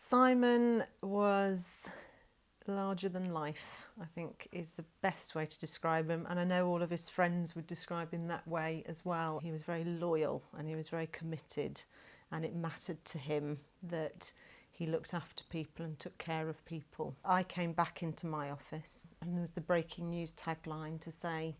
Simon was larger than life, I think is the best way to describe him, and I know all of his friends would describe him that way as well. He was very loyal and he was very committed, and it mattered to him that he looked after people and took care of people. I came back into my office and there was the breaking news tagline to say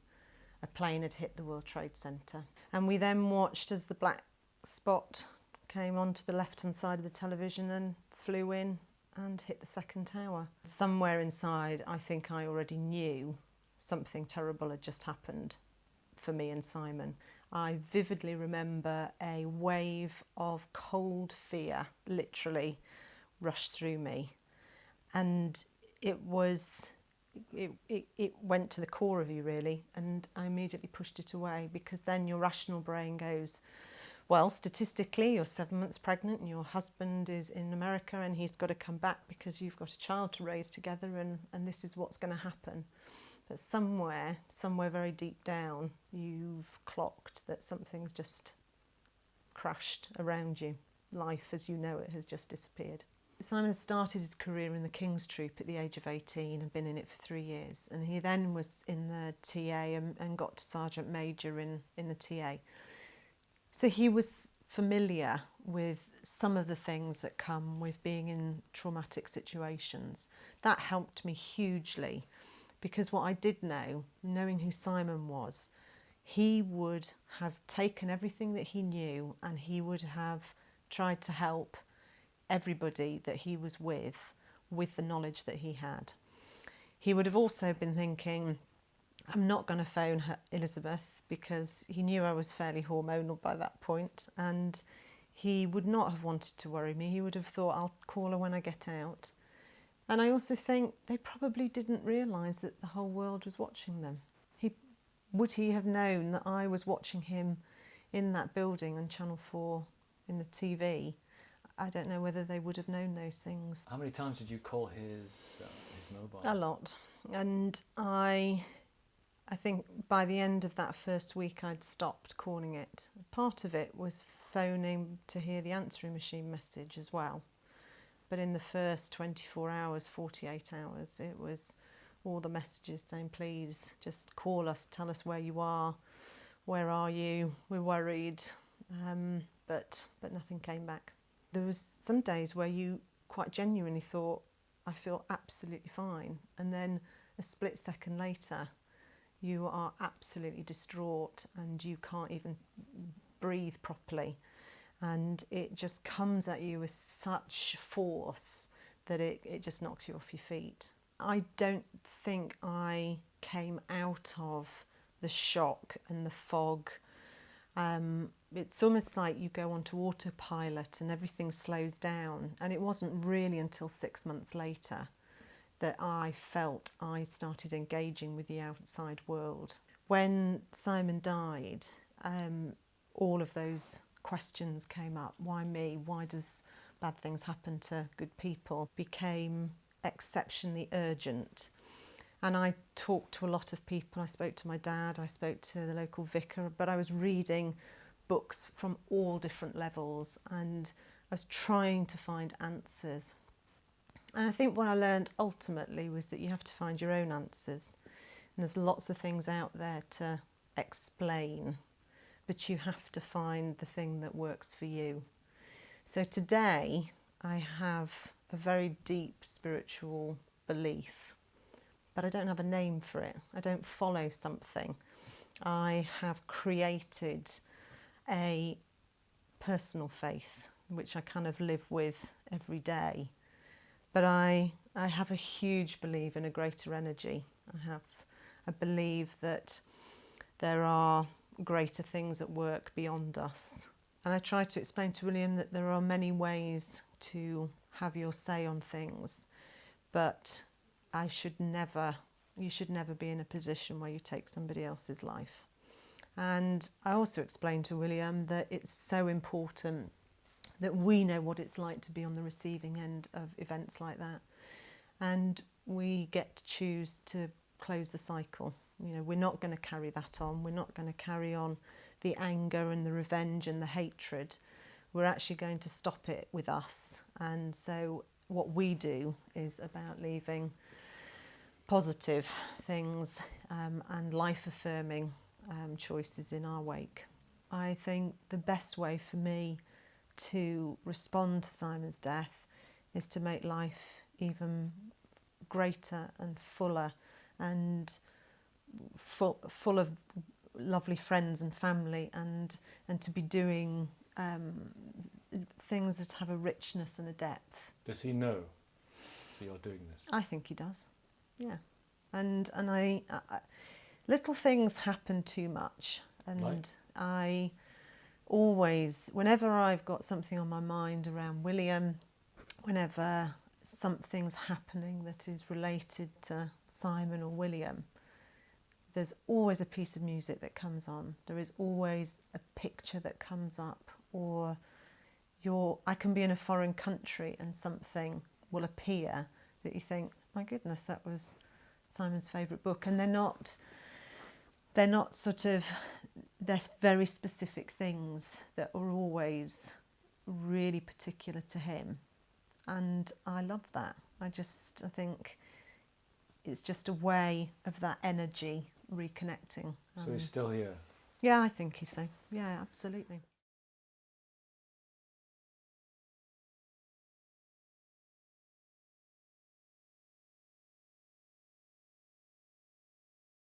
a plane had hit the World Trade Center, and we then watched as the black spot came onto the left-hand side of the television and flew in and hit the second tower. Somewhere inside, I think I already knew something terrible had just happened for me and Simon. I vividly remember a wave of cold fear literally rushed through me, and it went to the core of you really, and I immediately pushed it away, because then your rational brain goes, well, statistically you're 7 months pregnant and your husband is in America and he's got to come back because you've got a child to raise together, and this is what's going to happen. But somewhere very deep down, you've clocked that something's just crashed around you. Life as you know it has just disappeared. Simon started his career in the King's Troop at the age of 18 and been in it for 3 years. And he then was in the TA and got to Sergeant Major in the TA. So he was familiar with some of the things that come with being in traumatic situations. That helped me hugely, because what I did know, knowing who Simon was, he would have taken everything that he knew and he would have tried to help everybody that he was with the knowledge that he had. He would have also been thinking, I'm not going to phone Elizabeth, because he knew I was fairly hormonal by that point, and he would not have wanted to worry me. He would have thought, I'll call her when I get out. And I also think they probably didn't realise that the whole world was watching them. Would he have known that I was watching him in that building on Channel 4 in the TV? I don't know whether they would have known those things. How many times did you call his mobile? A lot. And I think by the end of that first week I'd stopped calling it. Part of it was phoning to hear the answering machine message as well. But in the first 24 hours, 48 hours, it was all the messages saying, please just call us, tell us where you are you, we're worried, but nothing came back. There was some days where you quite genuinely thought, I feel absolutely fine, and then a split second later you are absolutely distraught and you can't even breathe properly, and it just comes at you with such force that it just knocks you off your feet. I don't think I came out of the shock and the fog. It's almost like you go onto autopilot and everything slows down, and it wasn't really until 6 months later that I felt I started engaging with the outside world. When Simon died, all of those questions came up. Why me? Why does bad things happen to good people? Became exceptionally urgent. And I talked to a lot of people. I spoke to my dad, I spoke to the local vicar, but I was reading books from all different levels and I was trying to find answers. And I think what I learned ultimately was that you have to find your own answers. And there's lots of things out there to explain, but you have to find the thing that works for you. So today I have a very deep spiritual belief, but I don't have a name for it. I don't follow something. I have created a personal faith, which I kind of live with every day. But I have a huge belief in a greater energy. I believe that there are greater things at work beyond us. And I try to explain to William that there are many ways to have your say on things, but you should never be in a position where you take somebody else's life. And I also explained to William that it's so important that we know what it's like to be on the receiving end of events like that. And we get to choose to close the cycle. You know, we're not going to carry that on. We're not going to carry on the anger and the revenge and the hatred. We're actually going to stop it with us. And so what we do is about leaving positive things and life-affirming choices in our wake. I think the best way for me to respond to Simon's death is to make life even greater and fuller and full of lovely friends and family, and to be doing things that have a richness and a depth. Does he know that you're doing this? I think he does, yeah. And I little things happen too much, and Like? I always, whenever I've got something on my mind around William, whenever something's happening that is related to Simon or William, there's always a piece of music that comes on. There is always a picture that comes up, or I can be in a foreign country and something will appear that you think, my goodness, that was Simon's favourite book. And they're not sort of, they're very specific things that are always really particular to him. And I love that. I think it's just a way of that energy reconnecting. So he's still here? Yeah, I think so. Yeah, absolutely.